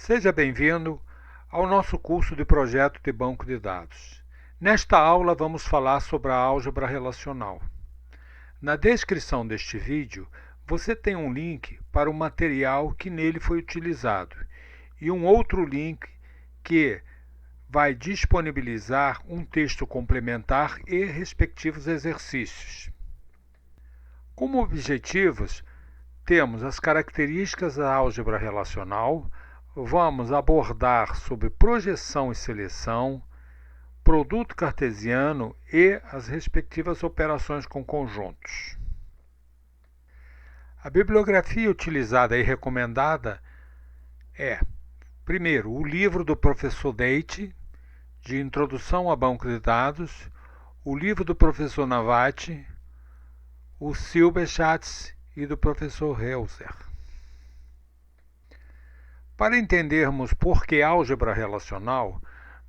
Seja bem-vindo ao nosso curso de projeto de banco de dados. Nesta aula vamos falar sobre a álgebra relacional. Na descrição deste vídeo, você tem um link para o material que nele foi utilizado e um outro link que vai disponibilizar um texto complementar e respectivos exercícios. Como objetivos, temos as características da álgebra relacional, vamos abordar sobre projeção e seleção, produto cartesiano e as respectivas operações com conjuntos. A bibliografia utilizada e recomendada é, primeiro, o livro do professor Deite, de Introdução a Banco de Dados, o livro do professor Navati, o Silberschatz e do professor Heuser. Para entendermos por que álgebra relacional,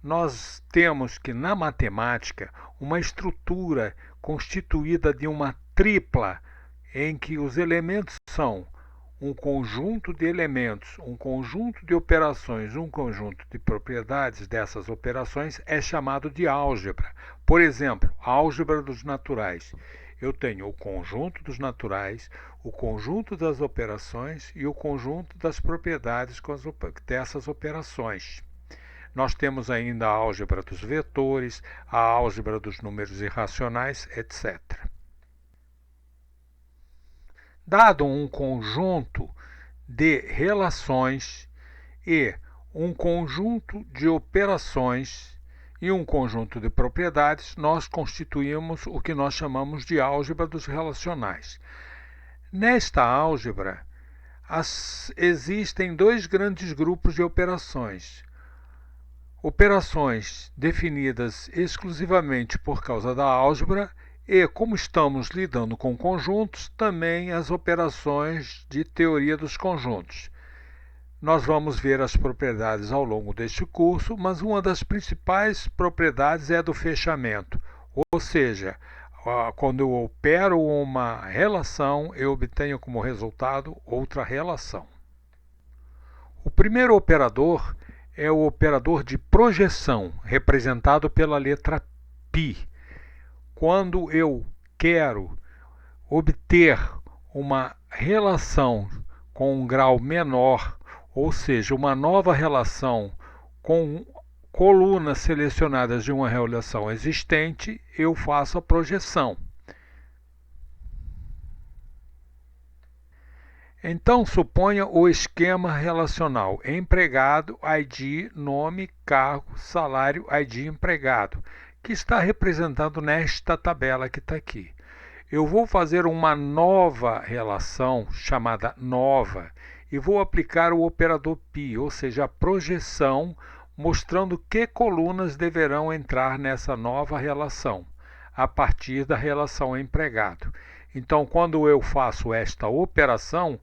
nós temos que, na matemática, uma estrutura constituída de uma tripla em que os elementos são um conjunto de elementos, um conjunto de operações, um conjunto de propriedades dessas operações é chamado de álgebra. Por exemplo, a álgebra dos naturais. Eu tenho o conjunto dos naturais, o conjunto das operações e o conjunto das propriedades dessas operações. Nós temos ainda a álgebra dos vetores, a álgebra dos números irracionais, etc. Dado um conjunto de relações e um conjunto de operações e um conjunto de propriedades, nós constituímos o que nós chamamos de álgebra dos relacionais. Nesta álgebra, existem dois grandes grupos de operações. Operações definidas exclusivamente por causa da álgebra e, como estamos lidando com conjuntos, também as operações de teoria dos conjuntos. Nós vamos ver as propriedades ao longo deste curso, mas uma das principais propriedades é a do fechamento, ou seja, quando eu opero uma relação, eu obtenho como resultado outra relação. O primeiro operador é o operador de projeção, representado pela letra π. Quando eu quero obter uma relação com um grau menor, ou seja, uma nova relação com colunas selecionadas de uma relação existente, eu faço a projeção. Então, suponha o esquema relacional: empregado, ID, nome, cargo, salário, ID empregado, que está representado nesta tabela que está aqui. Eu vou fazer uma nova relação chamada nova e vou aplicar o operador π, ou seja, a projeção, mostrando que colunas deverão entrar nessa nova relação, a partir da relação empregado. Então, quando eu faço esta operação,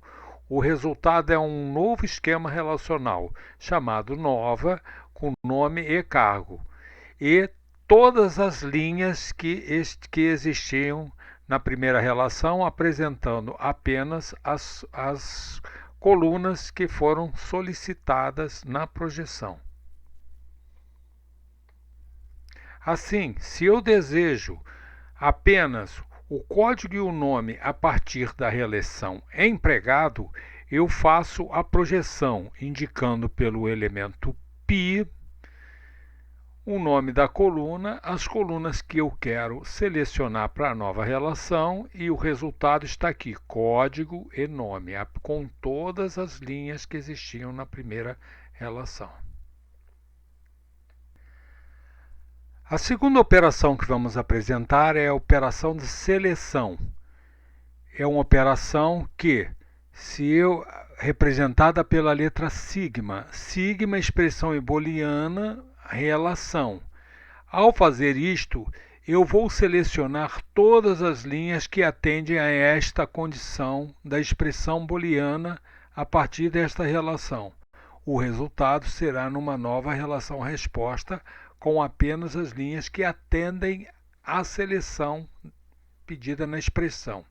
o resultado é um novo esquema relacional, chamado nova, com nome e cargo, e todas as linhas que existiam na primeira relação, apresentando apenas as colunas que foram solicitadas na projeção. Assim, se eu desejo apenas o código e o nome a partir da relação empregado, eu faço a projeção indicando pelo elemento π o nome da coluna, as colunas que eu quero selecionar para a nova relação e o resultado está aqui, código e nome, com todas as linhas que existiam na primeira relação. A segunda operação que vamos apresentar é a operação de seleção. É uma operação que, representada pela letra sigma, sigma expressão booleana, relação. Ao fazer isto, eu vou selecionar todas as linhas que atendem a esta condição da expressão booleana a partir desta relação. O resultado será numa nova relação resposta com apenas as linhas que atendem à seleção pedida na expressão.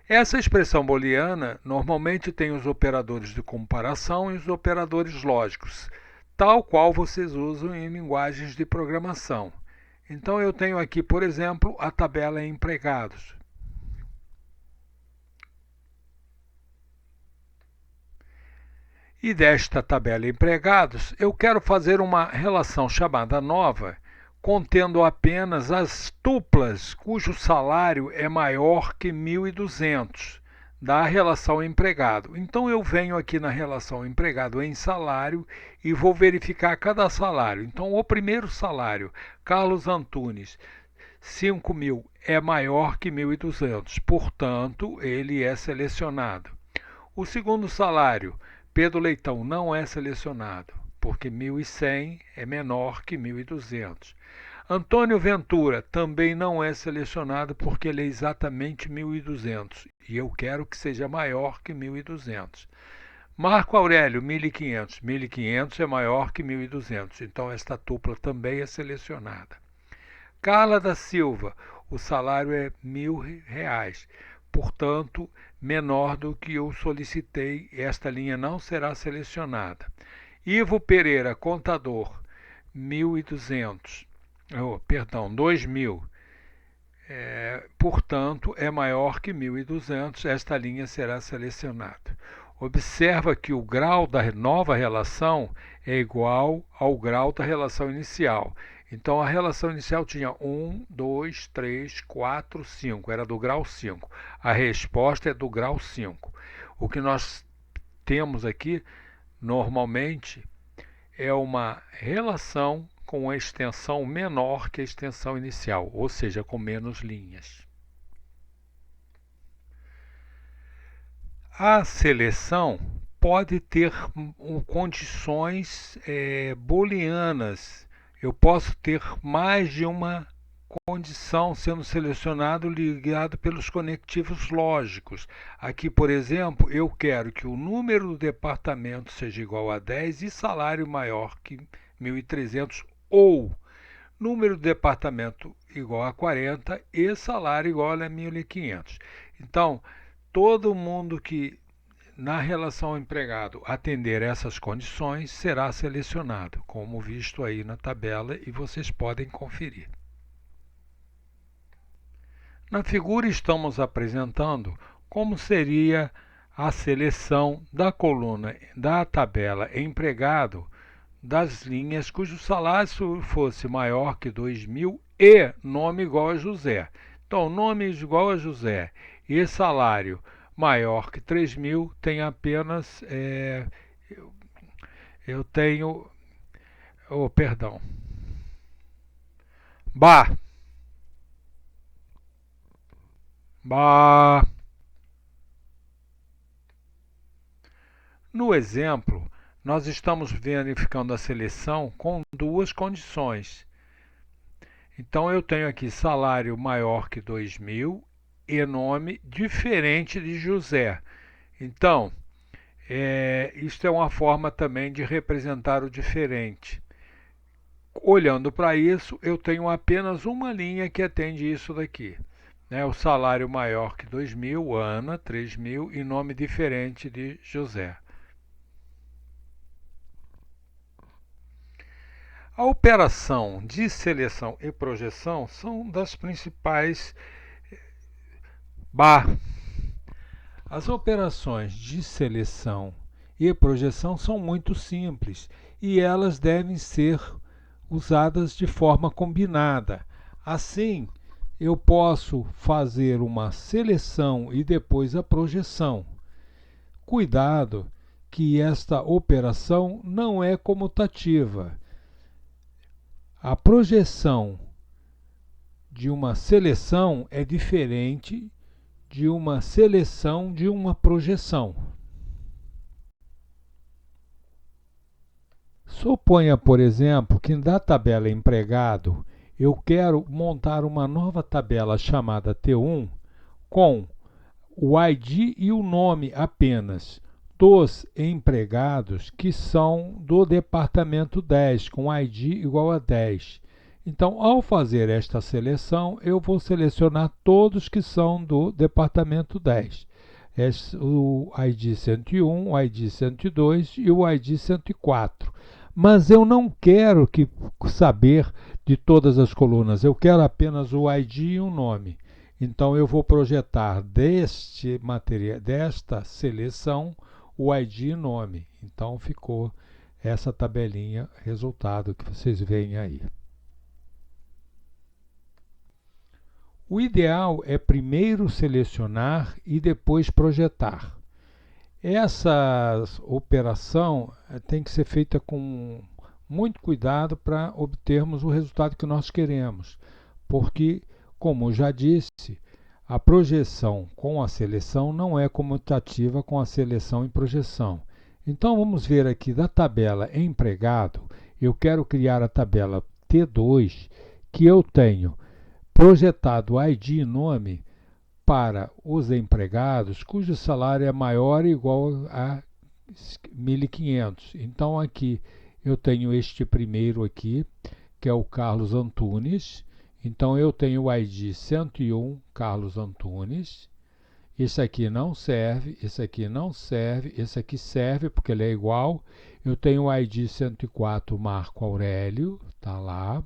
Essa expressão booleana normalmente tem os operadores de comparação e os operadores lógicos, tal qual vocês usam em linguagens de programação. Então eu tenho aqui, por exemplo, a tabela empregados. E desta tabela empregados, eu quero fazer uma relação chamada nova, contendo apenas as tuplas cujo salário é maior que 1.200 da relação empregado. Então eu venho aqui na relação empregado em salário e vou verificar cada salário. Então o primeiro salário, Carlos Antunes, 5.000 é maior que 1.200, portanto ele é selecionado. O segundo salário, Pedro Leitão, não é selecionado, porque 1.100 é menor que 1.200. Antônio Ventura também não é selecionado porque ele é exatamente 1.200 e eu quero que seja maior que 1.200. Marco Aurélio, 1.500. 1.500 é maior que 1.200, então esta dupla também é selecionada. Carla da Silva, o salário é R$1.000, portanto, menor do que eu solicitei, esta linha não será selecionada. Ivo Pereira, contador, 1.200. Perdão, 2.000, portanto é maior que 1.200, esta linha será selecionada. Observa que o grau da nova relação é igual ao grau da relação inicial. Então a relação inicial tinha 1, 2, 3, 4, 5, era do grau 5. A resposta é do grau 5. O que nós temos aqui, normalmente, é uma relação com a extensão menor que a extensão inicial, ou seja, com menos linhas. A seleção pode ter condições booleanas. Eu posso ter mais de uma condição sendo selecionado ligado pelos conectivos lógicos. Aqui, por exemplo, eu quero que o número do departamento seja igual a 10 e salário maior que 1.300, ou número do departamento igual a 40 e salário igual a 1.500. Então, todo mundo que na relação empregado atender essas condições será selecionado, como visto aí na tabela, e vocês podem conferir. Na figura estamos apresentando como seria a seleção da coluna da tabela empregado das linhas cujo salário fosse maior que 2.000 e nome igual a José. Então, nome igual a José e salário maior que 3.000 tem apenas... eu tenho... perdão. Bar. No exemplo, nós estamos verificando a seleção com duas condições. Então eu tenho aqui salário maior que 2.000 e nome diferente de José. Então, isto é uma forma também de representar o diferente. Olhando para isso, eu tenho apenas uma linha que atende isso daqui. O salário maior que 2.000, Ana, 3.000 e nome diferente de José. A operação de seleção e projeção são das principais As operações de seleção e projeção são muito simples e elas devem ser usadas de forma combinada. Assim, eu posso fazer uma seleção e depois a projeção. Cuidado que esta operação não é comutativa. A projeção de uma seleção é diferente de uma seleção de uma projeção. Suponha, por exemplo, que da tabela empregado eu quero montar uma nova tabela chamada T1 com o ID e o nome apenas dos empregados que são do departamento 10, com ID igual a 10. Então, ao fazer esta seleção, eu vou selecionar todos que são do departamento 10. O ID 101, o ID 102 e o ID 104. Mas eu não quero saber de todas as colunas, eu quero apenas o ID e o nome. Então, eu vou projetar desta seleção o ID e nome. Então, ficou essa tabelinha, resultado que vocês veem aí. O ideal é primeiro selecionar e depois projetar. Essa operação tem que ser feita com muito cuidado para obtermos o resultado que nós queremos, porque, como eu já disse, a projeção com a seleção não é comutativa com a seleção e projeção. Então vamos ver aqui da tabela empregado, eu quero criar a tabela T2, que eu tenho projetado ID e nome para os empregados cujo salário é maior ou igual a 1.500. Então aqui eu tenho este primeiro aqui, que é o Carlos Antunes. Então eu tenho o ID 101 Carlos Antunes. Esse aqui não serve, esse aqui não serve, esse aqui serve porque ele é igual. Eu tenho o ID 104 Marco Aurélio, tá lá.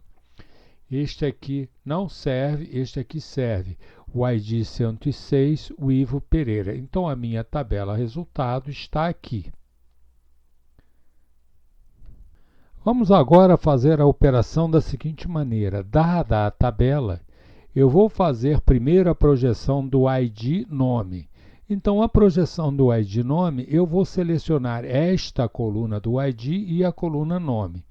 Este aqui não serve, este aqui serve. O ID 106, o Ivo Pereira. Então, a minha tabela resultado está aqui. Vamos agora fazer a operação da seguinte maneira. Dada a tabela, eu vou fazer primeiro a projeção do ID nome. Então, a projeção do ID nome, eu vou selecionar esta coluna do ID e a coluna nome.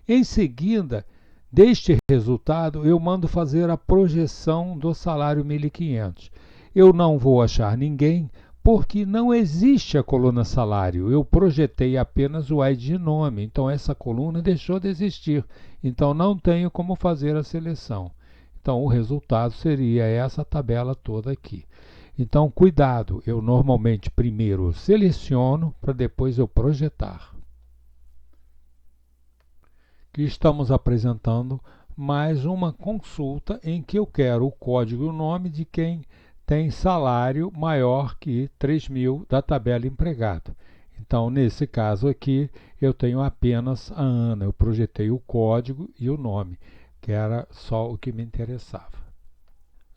Em seguida, deste resultado, eu mando fazer a projeção do salário 1.500. Eu não vou achar ninguém, porque não existe a coluna salário. Eu projetei apenas o ID nome, então essa coluna deixou de existir. Então não tenho como fazer a seleção. Então o resultado seria essa tabela toda aqui. Então cuidado, eu normalmente primeiro seleciono para depois eu projetar. Que estamos apresentando mais uma consulta em que eu quero o código e o nome de quem tem salário maior que 3.000 da tabela empregado. Então, nesse caso aqui, eu tenho apenas a Ana. Eu projetei o código e o nome, que era só o que me interessava.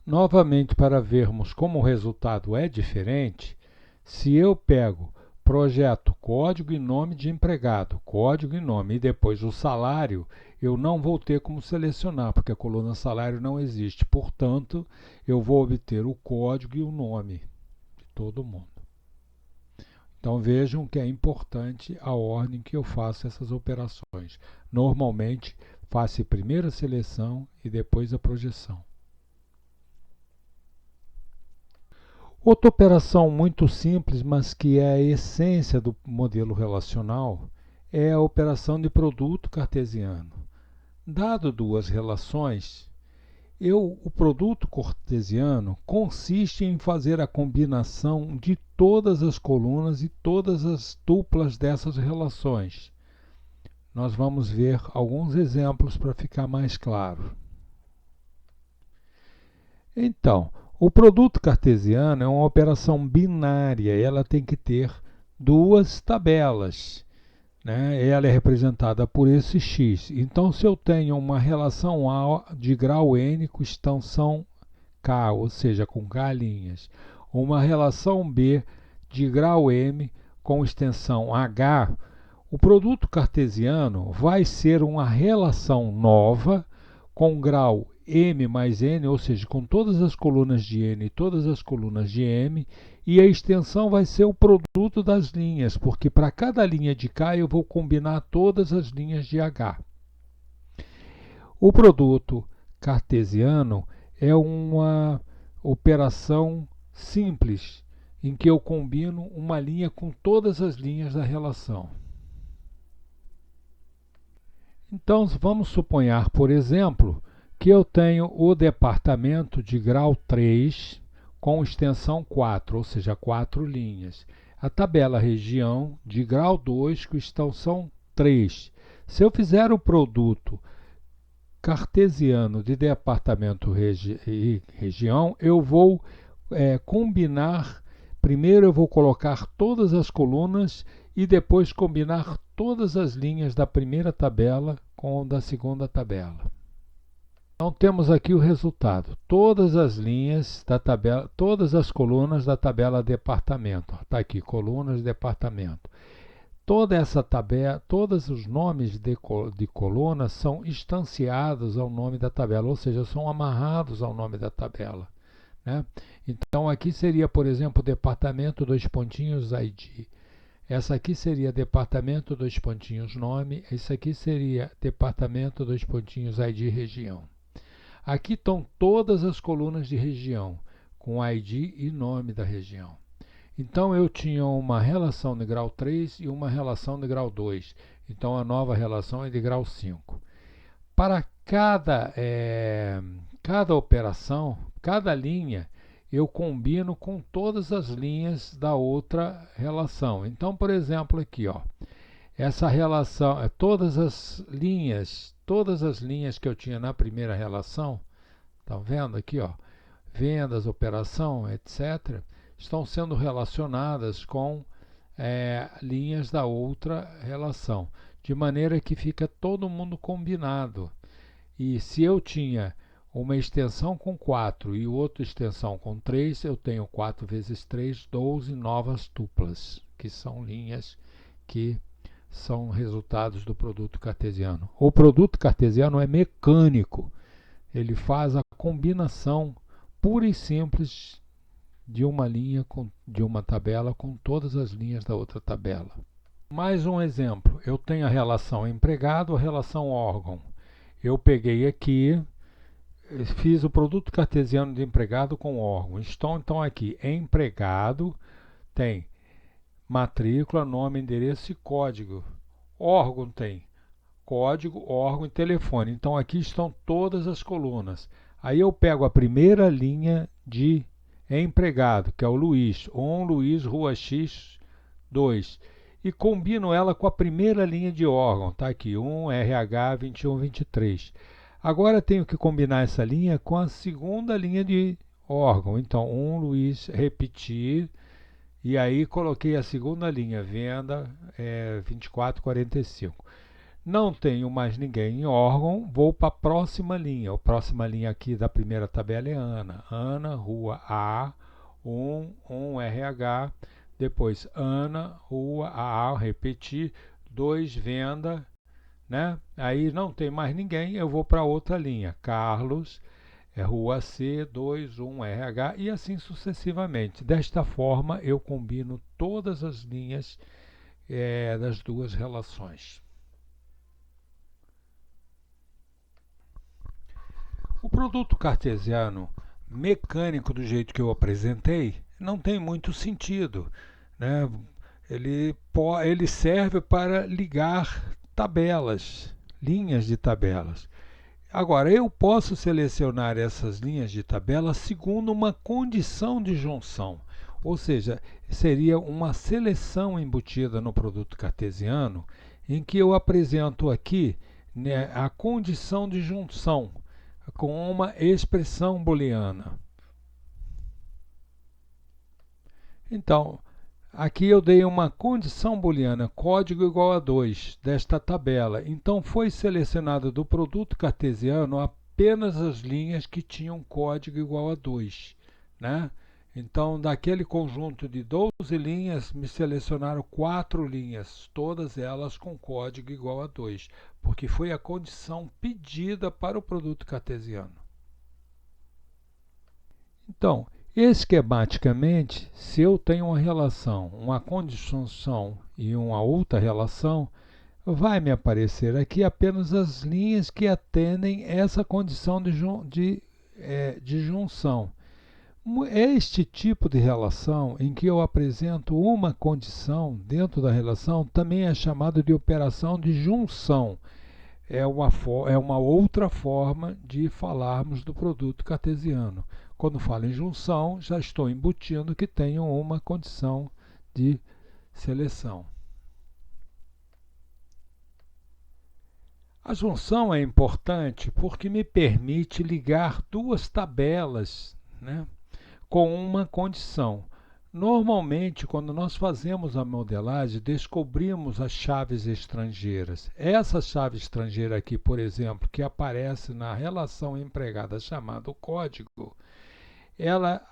Novamente, para vermos como o resultado é diferente, se eu pego projeto código e nome de empregado, código e nome, e depois o salário, eu não vou ter como selecionar, porque a coluna salário não existe. Portanto, eu vou obter o código e o nome de todo mundo. Então vejam que é importante a ordem que eu faço essas operações. Normalmente, faço primeiro a seleção e depois a projeção. Outra operação muito simples, mas que é a essência do modelo relacional, é a operação de produto cartesiano. Dado duas relações, o produto cartesiano consiste em fazer a combinação de todas as colunas e todas as tuplas dessas relações. Nós vamos ver alguns exemplos para ficar mais claro. Então, o produto cartesiano é uma operação binária, ela tem que ter duas tabelas, né? Ela é representada por esse x. Então, se eu tenho uma relação A de grau n com extensão k, ou seja, com k linhas, uma relação B de grau m com extensão h, o produto cartesiano vai ser uma relação nova com grau m mais n, ou seja, com todas as colunas de n e todas as colunas de m, e a extensão vai ser o produto das linhas, porque para cada linha de k eu vou combinar todas as linhas de h. O produto cartesiano é uma operação simples, em que eu combino uma linha com todas as linhas da relação. Então, vamos suponhar, por exemplo, que eu tenho o departamento de grau 3 com extensão 4, ou seja, 4 linhas. A tabela região de grau 2 com extensão 3. Se eu fizer o produto cartesiano de departamento e região, eu vou combinar. Primeiro eu vou colocar todas as colunas e depois combinar todas as linhas da primeira tabela com da segunda tabela. Então temos aqui o resultado. Todas as linhas da tabela, todas as colunas da tabela departamento. Está aqui, colunas departamento. Toda essa tabela, todos os nomes de colunas são instanciados ao nome da tabela, ou seja, são amarrados ao nome da tabela, né? Então aqui seria, por exemplo, departamento dois pontinhos ID. Essa aqui seria departamento dois pontinhos nome. Esse aqui seria departamento dois pontinhos ID região. Aqui estão todas as colunas de região, com ID e nome da região. Então eu tinha uma relação de grau 3 e uma relação de grau 2. Então a nova relação é de grau 5. Para cada operação, cada linha, eu combino com todas as linhas da outra relação. Então, por exemplo, aqui, ó, essa relação, todas as linhas que eu tinha na primeira relação, estão vendo aqui, ó, vendas, operação, etc., estão sendo relacionadas com linhas da outra relação, de maneira que fica todo mundo combinado. E se eu tinha uma extensão com 4 e outra extensão com 3, eu tenho 4 vezes 3, 12 novas tuplas, que são linhas que são resultados do produto cartesiano. O produto cartesiano é mecânico, ele faz a combinação pura e simples de uma linha de uma tabela com todas as linhas da outra tabela. Mais um exemplo, eu tenho a relação empregado, a relação órgão. Eu peguei aqui, fiz o produto cartesiano de empregado com órgão. Então aqui, empregado tem matrícula, nome, endereço e código. Órgão tem código, órgão e telefone. Então aqui estão todas as colunas. Aí eu pego a primeira linha de empregado, que é o Luiz, Luiz, Rua X, 2, e combino ela com a primeira linha de órgão, tá aqui, RH 2123. Agora tenho que combinar essa linha com a segunda linha de órgão. Então, Luiz, repetir, e aí coloquei a segunda linha, venda 2445. Não tenho mais ninguém em órgão, vou para a próxima linha. A próxima linha aqui da primeira tabela é Ana. Ana, rua A, RH, depois Ana, rua A, repetir, 2, venda, né? Aí não tem mais ninguém, eu vou para outra linha. Carlos, rua C, 2, RH e assim sucessivamente. Desta forma eu combino todas as linhas das duas relações. O produto cartesiano mecânico, do jeito que eu apresentei, não tem muito sentido, né? Ele serve para ligar tabelas, linhas de tabelas. Agora, eu posso selecionar essas linhas de tabela segundo uma condição de junção, ou seja, seria uma seleção embutida no produto cartesiano, em que eu apresento aqui, né, a condição de junção com uma expressão booleana. Então, aqui eu dei uma condição booleana, código igual a 2, desta tabela. Então, foi selecionado do produto cartesiano apenas as linhas que tinham código igual a 2, né? Então, daquele conjunto de 12 linhas, me selecionaram 4 linhas, todas elas com código igual a 2, porque foi a condição pedida para o produto cartesiano. Então, esquematicamente, se eu tenho uma relação, uma conjunção e uma outra relação, vai me aparecer aqui apenas as linhas que atendem essa condição de junção. Este tipo de relação, em que eu apresento uma condição dentro da relação, também é chamado de operação de junção. É uma outra forma de falarmos do produto cartesiano. Quando falo em junção, já estou embutindo que tenho uma condição de seleção. A junção é importante porque me permite ligar duas tabelas, né, com uma condição. Normalmente, quando nós fazemos a modelagem, descobrimos as chaves estrangeiras. Essa chave estrangeira aqui, por exemplo, que aparece na relação empregada chamada código, ela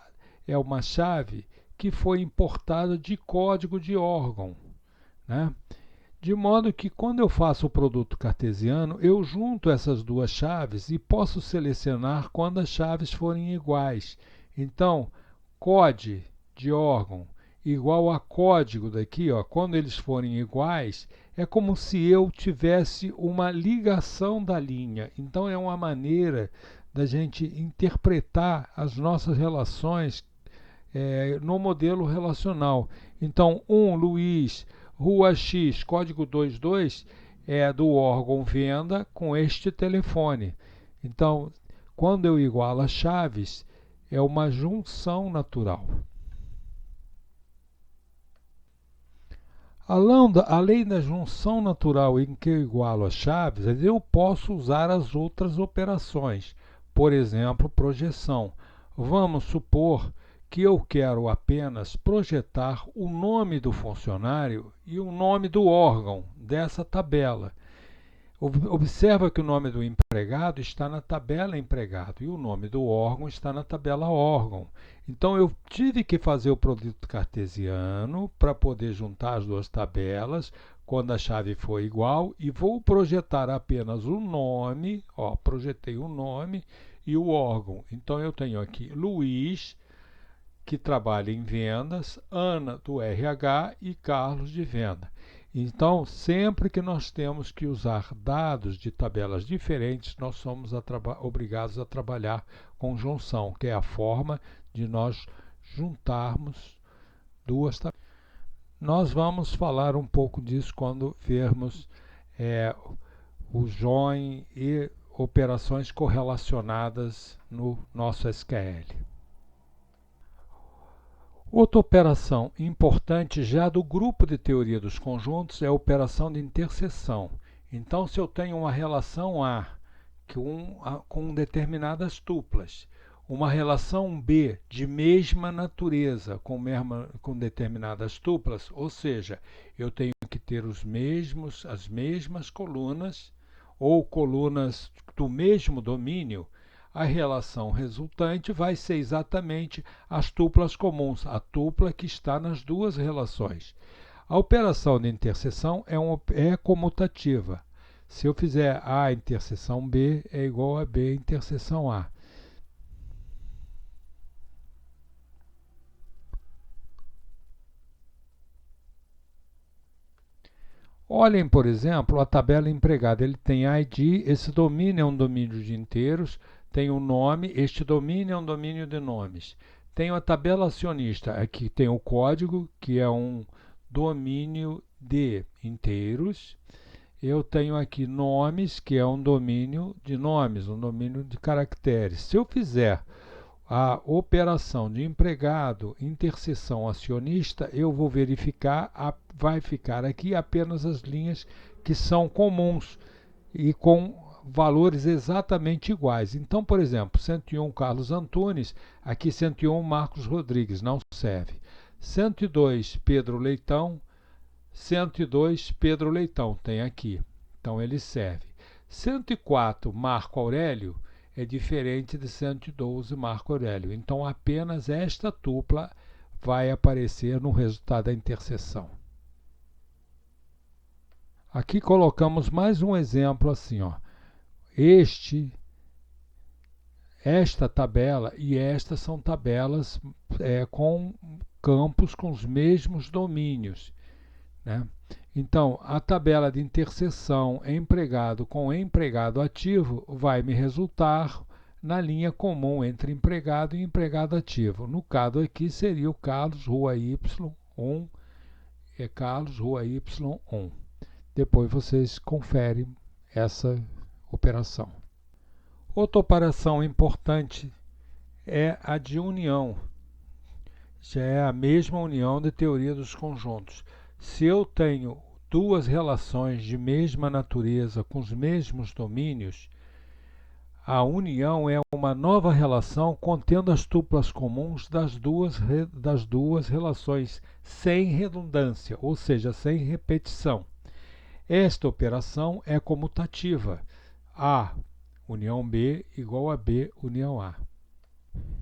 é uma chave que foi importada de código de órgão, né? De modo que quando eu faço o produto cartesiano, eu junto essas duas chaves e posso selecionar quando as chaves forem iguais. Então, COD de órgão igual a código daqui, ó, quando eles forem iguais, é como se eu tivesse uma ligação da linha. Então, é uma maneira da gente interpretar as nossas relações no modelo relacional. Então, Luiz, Rua X, código 22, é do órgão venda com este telefone. Então, quando eu igualo as chaves, é uma junção natural. Além da junção natural em que eu igualo as chaves, eu posso usar as outras operações. Por exemplo, projeção. Vamos supor que eu quero apenas projetar o nome do funcionário e o nome do órgão dessa tabela. Observa que o nome do empregado está na tabela empregado e o nome do órgão está na tabela órgão. Então eu tive que fazer o produto cartesiano para poder juntar as duas tabelas quando a chave for igual e vou projetar apenas o nome, ó, projetei o nome e o órgão. Então eu tenho aqui Luiz, que trabalha em vendas, Ana do RH e Carlos de venda. Então, sempre que nós temos que usar dados de tabelas diferentes, nós somos obrigados a trabalhar com junção, que é a forma de nós juntarmos duas tabelas. Nós vamos falar um pouco disso quando vermos o join e operações correlacionadas no nosso SQL. Outra operação importante já do grupo de teoria dos conjuntos é a operação de interseção. Então, se eu tenho uma relação A com determinadas tuplas, uma relação B de mesma natureza com determinadas tuplas, ou seja, eu tenho que ter as mesmas colunas ou colunas do mesmo domínio, a relação resultante vai ser exatamente as tuplas comuns, a tupla que está nas duas relações. A operação de interseção é comutativa. Se eu fizer A interseção B, é igual a B interseção A. Olhem, por exemplo, a tabela empregada. Ele tem ID, esse domínio é um domínio de inteiros, tem um nome, este domínio é um domínio de nomes. Tenho a tabela acionista, aqui tem o código, que é um domínio de inteiros. Eu tenho aqui nomes, que é um domínio de nomes, um domínio de caracteres. Se eu fizer a operação de empregado, interseção acionista, eu vou verificar, vai ficar aqui apenas as linhas que são comuns e com valores exatamente iguais. Então, por exemplo, 101 Carlos Antunes, aqui 101 Marcos Rodrigues, não serve. 102 Pedro Leitão, 102 Pedro Leitão, tem aqui. Então ele serve. 104 Marco Aurélio é diferente de 112 Marco Aurélio. Então apenas esta tupla vai aparecer no resultado da interseção. Aqui colocamos mais um exemplo assim, ó. Esta tabela e esta são tabelas com campos com os mesmos domínios, né? Então, a tabela de interseção empregado com empregado ativo vai me resultar na linha comum entre empregado e empregado ativo. No caso aqui seria o Carlos Rua Y1 e Carlos Rua Y1. Depois vocês conferem essa operação. Outra operação importante é a de união. Já é a mesma união de teoria dos conjuntos. Se eu tenho duas relações de mesma natureza com os mesmos domínios, a união é uma nova relação contendo as tuplas comuns das duas relações, sem redundância, ou seja, sem repetição. Esta operação é comutativa. A união B igual a B união A.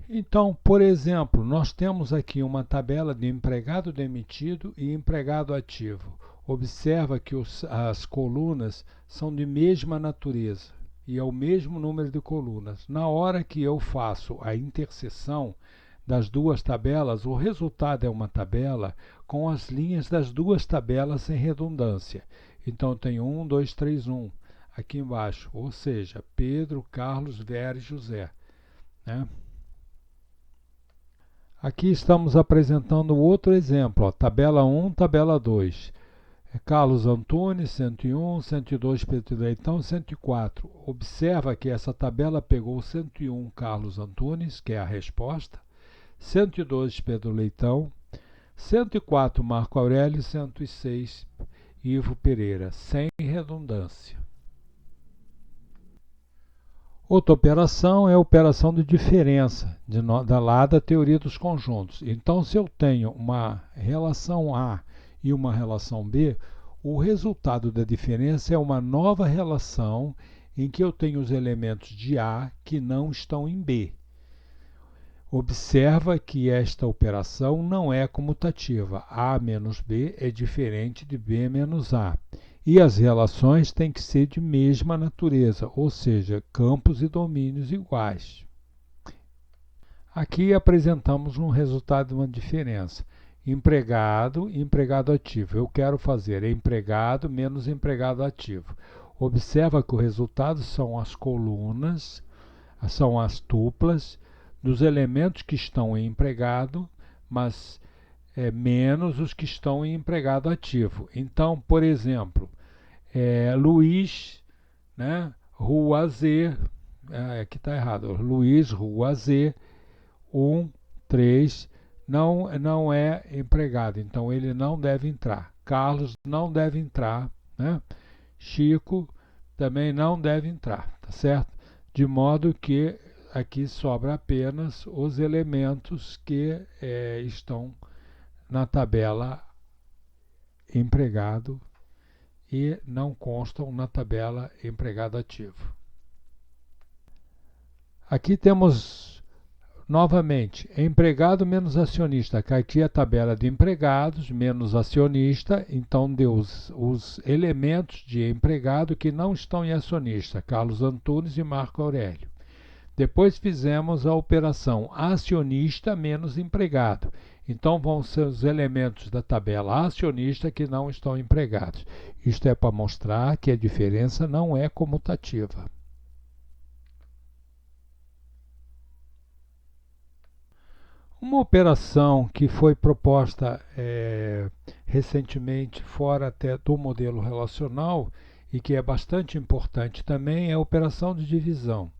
Então, por exemplo, nós temos aqui uma tabela de empregado demitido e empregado ativo. Observa que as colunas são de mesma natureza e é o mesmo número de colunas. Na hora que eu faço a interseção das duas tabelas, o resultado é uma tabela com as linhas das duas tabelas em redundância. Então tem 1, 2, 3, 1 aqui embaixo, ou seja, Pedro, Carlos, Vera e José, né? Aqui estamos apresentando outro exemplo, ó, tabela 1, tabela 2. Carlos Antunes, 101, 102 Pedro Leitão, 104. Observa que essa tabela pegou 101 Carlos Antunes, que é a resposta, 102 Pedro Leitão, 104 Marco Aurélio e 106 Ivo Pereira, sem redundância. Outra operação é a operação de diferença, lá da teoria dos conjuntos. Então, se eu tenho uma relação A e uma relação B, o resultado da diferença é uma nova relação em que eu tenho os elementos de A que não estão em B. Observa que esta operação não é comutativa. A menos B é diferente de B menos A. E as relações têm que ser de mesma natureza, ou seja, campos e domínios iguais. Aqui apresentamos um resultado de uma diferença. Empregado e empregado ativo. Eu quero fazer empregado menos empregado ativo. Observa que o resultado são as colunas, são as tuplas dos elementos que estão em empregado, mas menos os que estão em empregado ativo. Então, por exemplo, Luiz, né, Rua Z, aqui está errado, Luiz, Rua Z, 1, 3, não é empregado, então ele não deve entrar. Carlos não deve entrar, né? Chico também não deve entrar, tá certo? De modo que aqui sobra apenas os elementos que estão na tabela empregado e não constam na tabela empregado ativo. Aqui temos novamente empregado menos acionista, que aqui é a tabela de empregados menos acionista, então deu os elementos de empregado que não estão em acionista, Carlos Antunes e Marco Aurélio. Depois fizemos a operação acionista menos empregado. Então vão ser os elementos da tabela acionista que não estão empregados. Isto é para mostrar que a diferença não é comutativa. Uma operação que foi proposta recentemente fora até do modelo relacional e que é bastante importante também é a operação de divisão.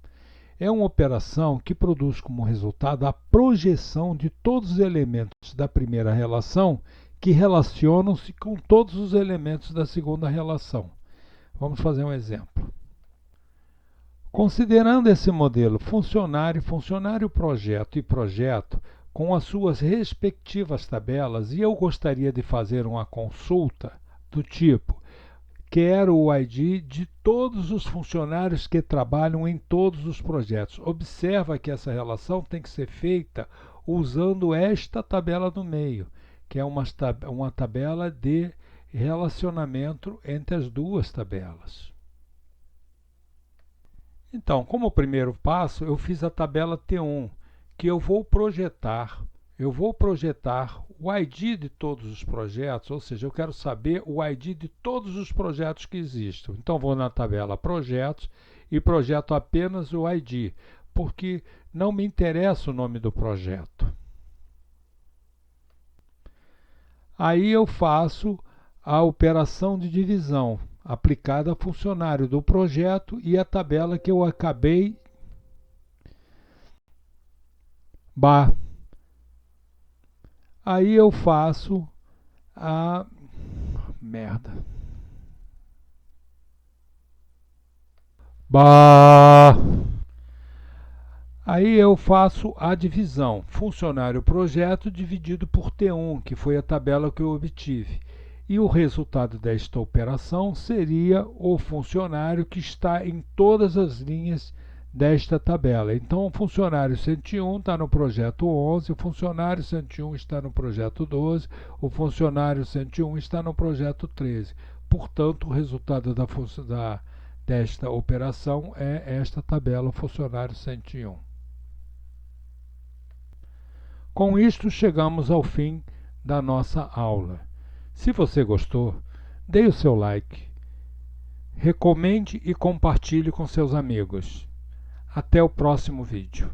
É uma operação que produz como resultado a projeção de todos os elementos da primeira relação que relacionam-se com todos os elementos da segunda relação. Vamos fazer um exemplo. Considerando esse modelo funcionário, projeto e projeto, com as suas respectivas tabelas, e eu gostaria de fazer uma consulta do tipo: quero o ID de todos os funcionários que trabalham em todos os projetos. Observa que essa relação tem que ser feita usando esta tabela do meio, que é uma tabela de relacionamento entre as duas tabelas. Então, como primeiro passo, eu fiz a tabela T1, que eu vou projetar o ID de todos os projetos, ou seja, eu quero saber o ID de todos os projetos que existem. Então, vou na tabela Projetos e projeto apenas o ID, porque não me interessa o nome do projeto. Aí eu faço a operação de divisão aplicada a funcionário do projeto e a tabela que eu acabei Aí eu faço a merda. Bah! Aí eu faço a divisão, funcionário projeto dividido por T1, que foi a tabela que eu obtive. E o resultado desta operação seria o funcionário que está em todas as linhas desta tabela. Então, o funcionário 101 está no projeto 11, o funcionário 101 está no projeto 12, o funcionário 101 está no projeto 13. Portanto, o resultado desta operação é esta tabela, funcionário 101. Com isto, chegamos ao fim da nossa aula. Se você gostou, dê o seu like, recomende e compartilhe com seus amigos. Até o próximo vídeo.